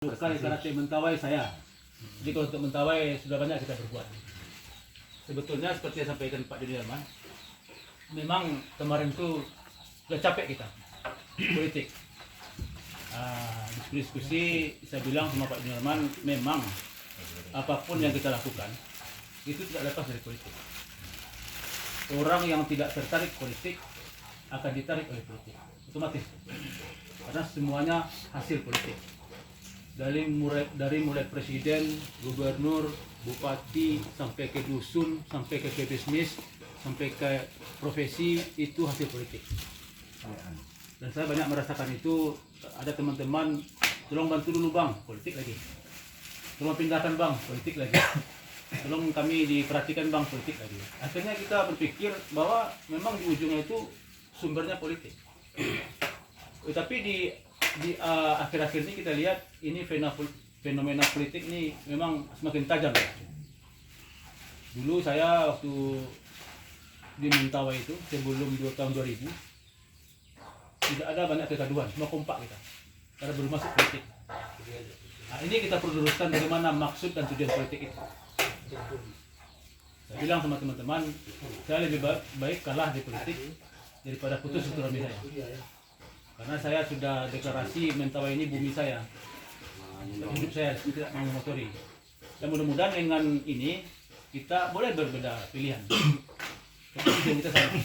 Sekali karate Mentawai saya. Jadi kalau untuk Mentawai sudah banyak kita berbuat. Sebetulnya seperti yang sampaikan Pak Dirman, memang kemarin itu sudah capek kita politik. Diskusi saya bilang sama Pak Dirman, memang apapun yang kita lakukan itu tidak lepas dari politik. Orang yang tidak tertarik politik akan ditarik oleh politik, otomatis. Karena semuanya hasil politik. Dari mulai presiden, gubernur, bupati, sampai ke dusun, sampai ke bisnis, sampai ke profesi, itu hasil politik. Dan saya banyak merasakan itu. Ada teman-teman, tolong bantu dulu bang, politik lagi. Tolong pindahkan bang, politik lagi. Tolong kami diperhatikan bang, politik lagi. Akhirnya kita berpikir bahwa memang di ujungnya itu sumbernya politik. Tapi di akhir-akhir ini kita lihat ini fenomena politik ini memang semakin tajam. Dulu saya waktu di Mentawai itu sebelum tahun 2000 tidak ada banyak kegaduhan, semua kompak kita karena belum masuk politik. Nah, ini kita perlu luruskan bagaimana maksud dan tujuan politik itu. Saya bilang sama teman-teman, saya lebih baik kalah di politik daripada putus silaturahmi saya. Karena saya sudah deklarasi Mentawai ini bumi saya, hidup saya tidak mau mengotori. Dan mudah-mudahan dengan ini kita boleh berbeda pilihan. Tapi tujuan kita sama.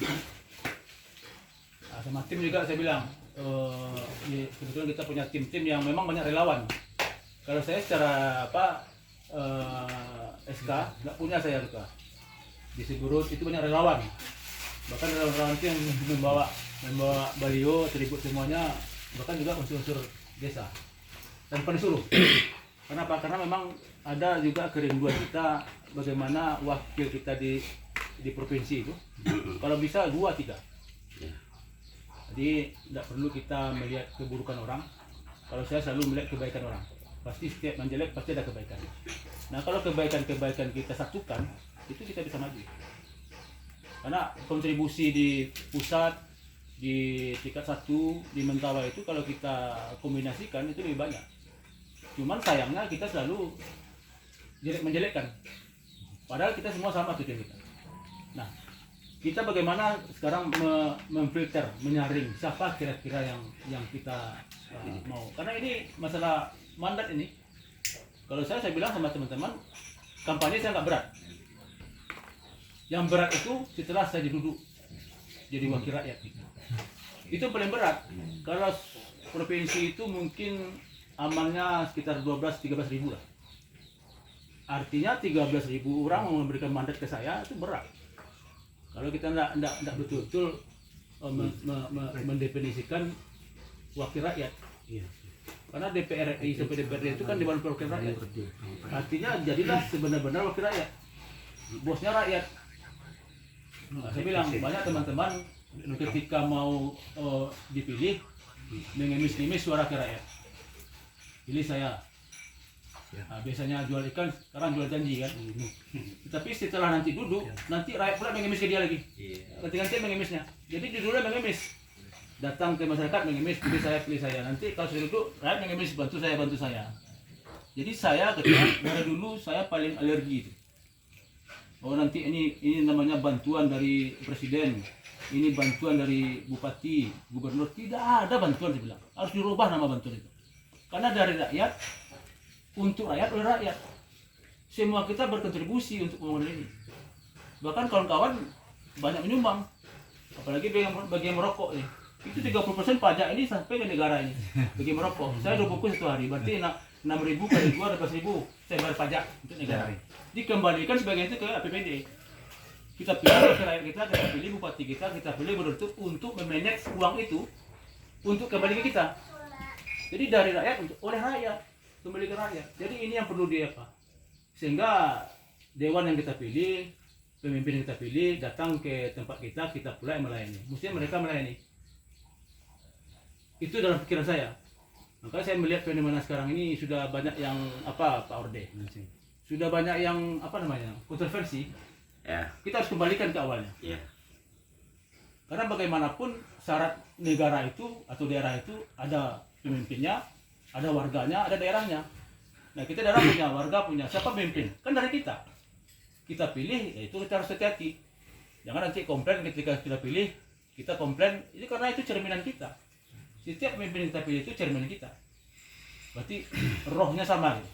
Sama tim juga saya bilang, kebetulan kita punya tim-tim yang memang banyak relawan. Kalau saya secara SK nggak punya saya juga. Di Sigurut itu banyak relawan. Bahkan relawan itu yang membawa baliho, atribut semuanya, bahkan juga unsur-unsur desa tanpa disuruh. Kenapa? Karena memang ada juga kerinduan kita bagaimana wakil kita di provinsi itu kalau bisa 2-3. Jadi tidak perlu kita melihat keburukan orang. Kalau saya selalu melihat kebaikan orang. Pasti setiap menjelek pasti ada kebaikan. Nah kalau kebaikan-kebaikan kita satukan, itu kita bisa maju. Karena kontribusi di pusat, di tingkat 1, di Mentawai itu kalau kita kombinasikan itu lebih banyak. Cuman sayangnya kita selalu menjelekkan. Padahal kita semua sama tujuan kita. Nah, kita bagaimana sekarang memfilter, menyaring siapa kira-kira yang kita mau. Karena ini masalah mandat ini. Kalau saya bilang sama teman-teman, kampanye saya nggak berat. Yang berat itu setelah saya duduk jadi wakil rakyat. Itu paling berat. Kalau provinsi itu mungkin amannya sekitar 12-13 ribu lah. Artinya 13 ribu orang memberikan mandat ke saya itu berat. Kalau kita tidak betul-betul mendefinisikan wakil rakyat. Karena DPR RI sampai DPRD itu kan Dewan Perwakilan Rakyat. Artinya jadilah sebenar-benar wakil rakyat. Bosnya rakyat. Nah, saya bilang banyak teman-teman ketika mau dipilih mengemis-ngemis suara ke rakyat. Pilih saya. Nah, biasanya jual ikan, sekarang jual janji kan. Tapi setelah nanti duduk, nanti rakyat pula mengemis ke dia lagi. Ganti-ganti mengemisnya. Jadi judulnya mengemis. Datang ke masyarakat mengemis, pilih saya. Nanti kalau sudah duduk, rakyat mengemis, bantu saya. Jadi saya dari dulu saya paling alergi itu. Oh nanti ini namanya bantuan dari presiden, ini bantuan dari bupati, gubernur. Tidak ada bantuan, saya bilang. Harus dirubah nama bantuan itu. Karena dari rakyat, untuk rakyat, oleh rakyat. Semua kita berkontribusi untuk pembangunan ini. Bahkan kawan-kawan banyak menyumbang. Apalagi bagi yang merokok ini. Itu 30% pajak ini sampai ke negara ini. Bagi merokok. Saya 2 bungkus satu hari. Berarti 6.000 kali 2, 12.000. Saya bayar pajak untuk negara. Dikembalikan sebagian itu ke APBD. Kita pilih rakyat kita pilih bupati kita pilih gubernur untuk memanage uang itu untuk kembali ke kita. Jadi dari rakyat oleh rakyat kembali ke rakyat. Jadi ini yang perlu sehingga dewan yang kita pilih, pemimpin yang kita pilih datang ke tempat kita pula yang melayani. Mestinya mereka melayani. Itu dalam pikiran saya. Maka saya melihat fenomena sekarang ini sudah banyak yang Pak Orde. Sudah banyak yang kontroversi. Kita harus kembalikan ke awalnya. Karena bagaimanapun syarat negara itu atau daerah itu ada pemimpinnya, ada warganya, ada daerahnya. Nah kita daerah punya, warga punya, siapa pemimpin? Kan dari kita. Kita pilih, ya itu kita harus hati-hati. Jangan nanti komplain ketika kita pilih, kita komplain, ini karena itu cerminan kita. Setiap pemimpin yang kita pilih itu cerminan kita. Berarti rohnya sama. Gitu.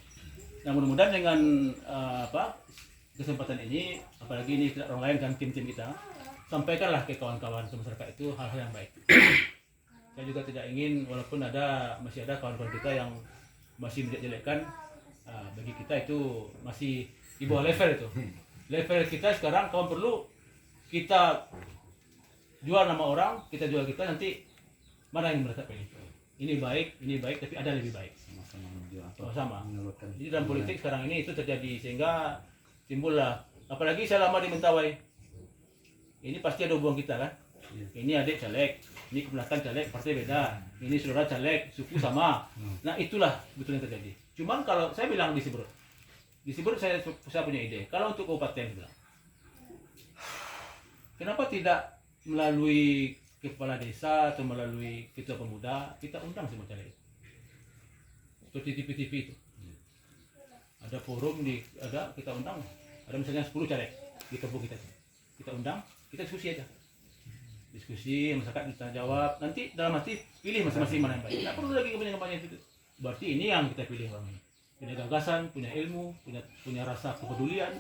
Nah mudah-mudahan dengan kesempatan ini, apalagi ini orang lain kan tim-tim kita, sampaikanlah ke kawan-kawan ke masyarakat itu hal-hal yang baik. Saya juga tidak ingin, walaupun masih ada kawan-kawan kita yang masih menjelek-jelekkan, bagi kita itu masih di bawah level itu. Level kita sekarang kalau perlu kita jual nama orang, kita jual kita, nanti mana yang mereka pilih. Ini baik, tapi ada lebih baik. Sama. Jadi dalam politik sekarang ini itu terjadi, sehingga timbullah, apalagi saya lama di Mentawai. Ini pasti ada hubungan kita kan. Ini adik caleg, ini kebenakan caleg, partai beda. Ini saudara caleg, suku sama. Nah itulah betul yang terjadi. Cuman kalau saya bilang di Siberut saya punya ide. Kalau untuk kabupaten bilang, kenapa tidak melalui kepala desa atau melalui ketua pemuda kita undang semua caleg? Seperti TV itu. Ada forum kita undang. Ada misalnya 10 caleg di kampung kita. Kita undang, kita diskusi aja. Diskusi, masyarakat kita jawab. Nanti dalam hati pilih masing-masing mana yang baik. Tidak perlu lagi kampanye itu. Berarti ini yang kita pilih orang ini. Punya gagasan, punya ilmu, punya rasa kepedulian.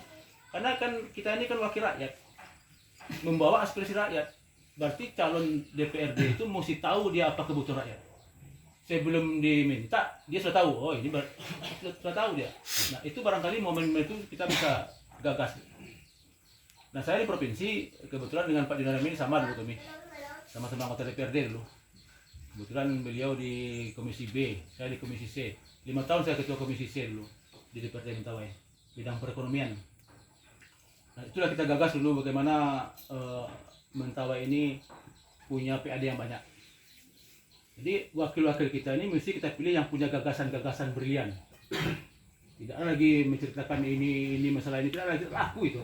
Karena kan kita ini kan wakil rakyat. Membawa aspirasi rakyat. Berarti calon DPRD itu mesti tahu dia apa kebutuhan rakyat. Sebelum diminta, dia sudah tahu. Oh ini sudah tahu dia. Nah itu barangkali momen itu kita bisa gagas. Nah saya di provinsi kebetulan dengan Pak Dinara ini sama dulu kami, sama-sama anggota DPRD dulu. Kebetulan beliau di Komisi B, saya di Komisi C. 5 tahun saya ketua Komisi C dulu di DPRD Mentawai, bidang perekonomian. Nah itulah kita gagas dulu bagaimana Mentawai ini punya PAD yang banyak. Jadi wakil-wakil kita ini mesti kita pilih yang punya gagasan-gagasan brilian. Tidak lagi menceritakan ini masalah ini, tidak lagi laku itu.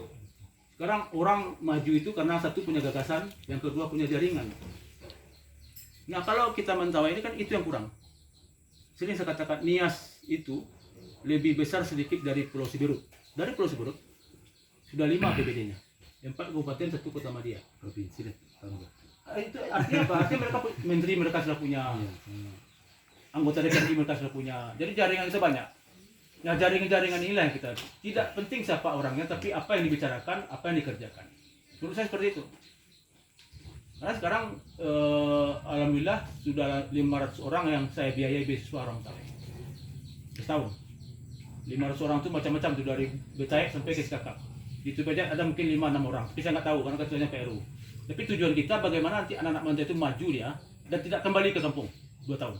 Sekarang orang maju itu karena satu punya gagasan, yang kedua punya jaringan. Nah kalau kita Mentawai ini kan itu yang kurang. Sering saya katakan Nias itu lebih besar sedikit dari Pulau Siberut. Dari Pulau Siberut sudah 5 APBD-nya, 4 kabupaten, 1 kota Madia. Provinsi deh, tahu nggak? Itu artinya apa? Artinya menteri mereka sudah punya, anggota DPRD mereka sudah punya. Jadi jaringan itu banyak. Nah jaringan-jaringan inilah yang kita tidak penting siapa orangnya, tapi apa yang dibicarakan, apa yang dikerjakan. Menurut saya seperti itu. Karena sekarang alhamdulillah sudah 500 orang yang saya biayai beasiswa orang Mentawai setahun. 500 orang itu macam-macam tuh, dari Betaek sampai ke Sikakap. Itu saja ada mungkin 5-6 orang, tapi saya nggak tahu karena ketuanya PRU. Tapi tujuan kita bagaimana nanti anak-anak Mentawai itu maju dia dan tidak kembali ke kampung 2 tahun.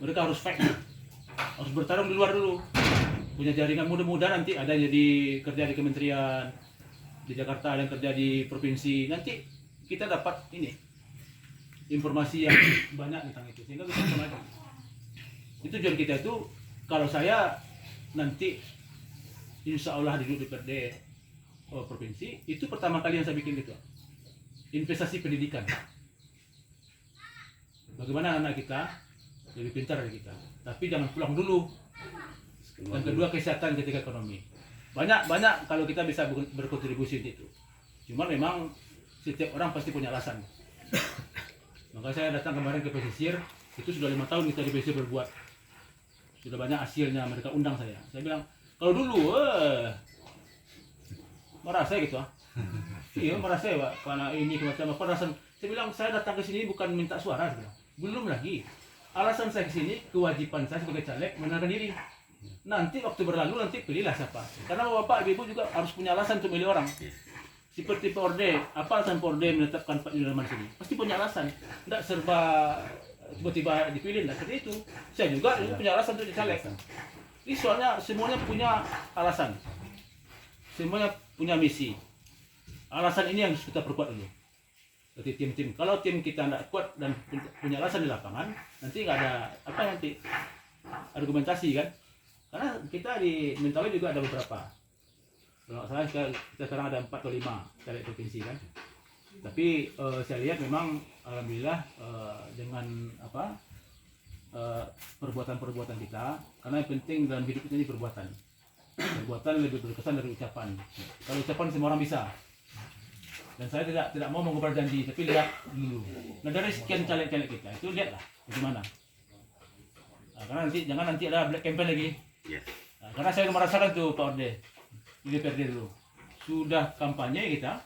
Mereka harus fight, harus bertarung di luar dulu. Punya jaringan, mudah-mudahan nanti ada yang jadi kerja di kementerian di Jakarta, ada yang kerja di provinsi. Nanti kita dapat ini informasi yang banyak tentang itu, sehingga kita bisa maju. Itu tujuan kita itu. Kalau saya nanti insya Allah duduk di DPRD provinsi, itu pertama kali yang saya bikin gitu, investasi pendidikan. Bagaimana anak kita lebih pintar dari kita, tapi jangan pulang dulu. Dan kedua, kesehatan ketika ekonomi. Banyak kalau kita bisa berkontribusi di itu. Cuma memang setiap orang pasti punya alasan. Maka saya datang kemarin ke pesisir, itu sudah 5 tahun kita di pesisir berbuat. Sudah banyak hasilnya, mereka undang saya. Saya bilang, kalau dulu marah saya gitu iya marah saya Pak, karena ini macam apa alasan. Saya bilang saya datang ke sini bukan minta suara, saya bilang. Belum lagi. Alasan saya ke sini, kewajiban saya sebagai caleg menenangkan diri. Nanti waktu berlalu nanti pilihlah siapa. Karena Bapak Ibu juga harus punya alasan untuk milih orang. Seperti Porde, apa alasan Porde menetapkan Pak Yudharman di sini? Pasti punya alasan. Tidak serba tiba-tiba dipilih, tidak seperti itu. Saya juga punya alasan untuk caleg. Ini soalnya semuanya punya alasan. Semuanya punya misi. Alasan ini yang harus kita perkuat dulu. Jadi tim-tim, kalau tim kita tidak kuat dan punya alasan di lapangan, nanti nggak ada apa nanti argumentasi kan? Karena kita di Mentawai juga ada beberapa. Kalau saya kita sekarang ada 4 atau 5 caleg provinsi kan. Tapi saya lihat memang alhamdulillah dengan perbuatan-perbuatan kita, karena yang penting dalam hidup kita ini perbuatan. Perbuatan lebih berkesan dari ucapan. Kalau ucapan semua orang bisa. Dan saya tidak mau mengubah janji, tapi lihat dulu. Nah dari sekian caleg-caleg kita itu lihatlah bagaimana. Nah, karena jangan nanti ada black campaign lagi. Yes. Nah, karena saya merasakan tuh Pak Orde di DPRD dulu. Sudah kampanye kita,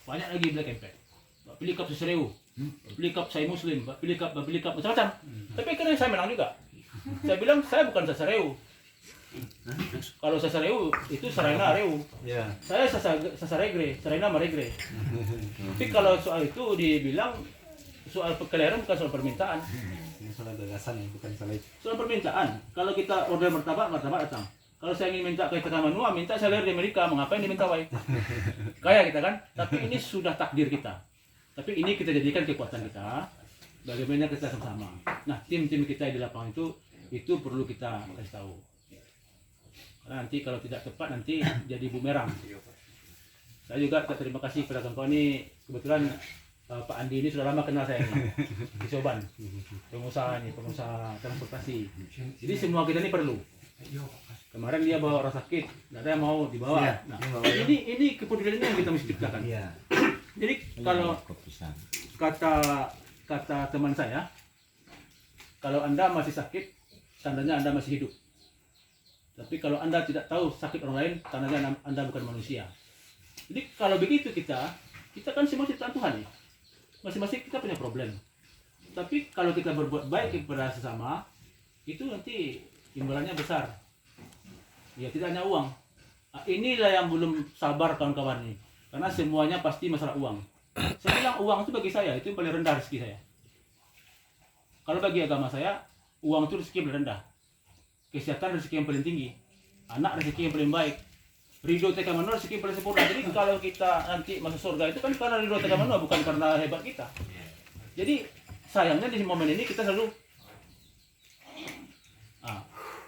banyak lagi black campaign. Pak pilih kap Sesereu, pilih kap saya Muslim, Pak pilih kap macam-macam. Tapi karena saya menang juga. Saya bilang saya bukan Sesereu. Kalau Sesereu itu Sarena Reu. Ya. Saya Sasaregre, Sarena Maregre. Tapi kalau soal itu dibilang soal kekeliruan bukan soal permintaan. Ini soal gagasan ya, bukan soal itu. Soal permintaan. Kalau kita order martabak datang. Kalau saya ingin minta ke Tengah Menua, minta saya dari Amerika, mengapa ini minta wae? Kaya kita kan? Tapi ini sudah takdir kita. Tapi ini kita jadikan kekuatan kita. Bagaimana kita sama-sama. Nah, tim-tim kita di lapangan itu perlu kita kasih tahu. Karena nanti kalau tidak tepat nanti jadi bumerang. Saya juga terima kasih kepada kawan-kawan ini. Kebetulan Pak Andi ini sudah lama kenal saya ini. Di Soban. Pengusaha transportasi. Jadi semua kita ini perlu. Kemarin dia bawa orang sakit, tidak ada yang mau dibawa. Ya, Nah, ini kepedulian yang kita mesti ciptakan. Iya. Jadi kalau kata teman saya, kalau Anda masih sakit, tandanya Anda masih hidup. Tapi kalau Anda tidak tahu sakit orang lain, tandanya Anda bukan manusia. Jadi kalau begitu kita kan semua ciptaan Tuhan ya. Masing-masing kita punya problem. Tapi kalau kita berbuat baik kepada sesama, itu nanti imbalannya besar. Ya tidak hanya uang. Nah, inilah yang belum sabar kawan-kawan ini. Karena semuanya pasti masalah uang. Saya bilang uang itu bagi saya itu yang paling rendah rezeki saya. Kalau bagi agama saya, uang itu rezeki yang paling rendah. Kesehatan rezeki yang paling tinggi. Anak rezeki yang paling baik. Ridho teka menua rezeki yang paling sempurna. Jadi kalau kita nanti masuk surga itu kan karena ridho teka menua, bukan karena hebat kita. Jadi sayangnya di momen ini kita selalu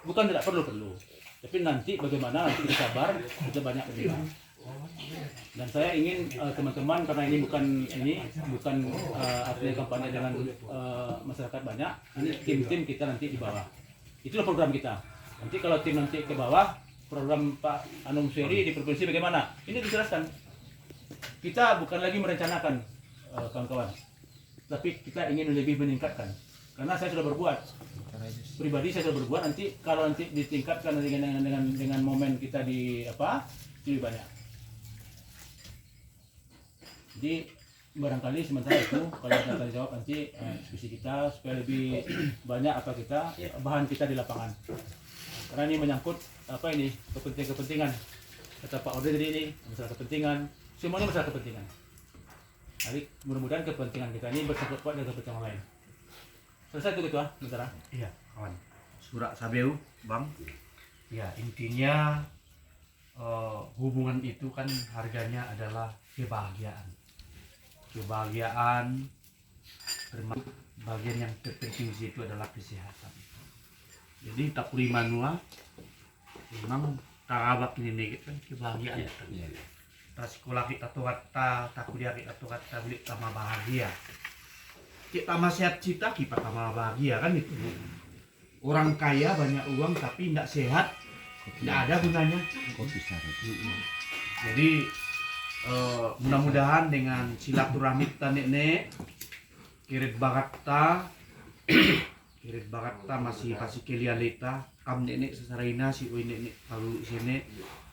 bukan tidak perlu. Tapi nanti bagaimana nanti kita sabar, kita banyak berdoa. Dan saya ingin teman-teman, karena ini bukan artinya kampanye dengan masyarakat banyak. Ini tim-tim kita nanti di bawah. Itulah program kita. Nanti kalau tim nanti ke bawah, program Pak Anung Sueri di provinsi bagaimana? Ini dijelaskan. Kita bukan lagi merencanakan kawan-kawan, tapi kita ingin lebih meningkatkan. Karena saya sudah berbuat. Pribadi saya sudah berbuat. Nanti kalau nanti ditingkatkan dengan momen kita lebih banyak. Jadi barangkali sementara itu kalau kita akan jawab nanti diskusi kita supaya lebih banyak bahan kita di lapangan. Karena ini menyangkut kepentingan. Kata Pak Orde tadi ini masalah kepentingan, semuanya masalah kepentingan. Jadi mudah-mudahan kepentingan kita ini bersangkut kuat dengan kepentingan lain. Selesai itu Ketua, sementara. Iya, kawan. Surat Sabeu, Bang. Ya, intinya hubungan itu kan harganya adalah kebahagiaan. Kebahagiaan termasuk bagian yang terpenting di situ adalah kesehatan. Jadi tak puri manua memang tarabak ini kan kebahagiaan. Iya. Tak sekolah kita tuh kata, tak kuliah kita tuh kata beli tambah bahagia. Kita masih sehat cita kita tambah bahagia kan itu. Orang kaya banyak uang tapi tidak sehat, tidak ada gunanya. Jadi mudah-mudahan dengan silaturahmi kita nenek kirit bagata masih kelialita kam nenek sesarina si oi nenek kalau sini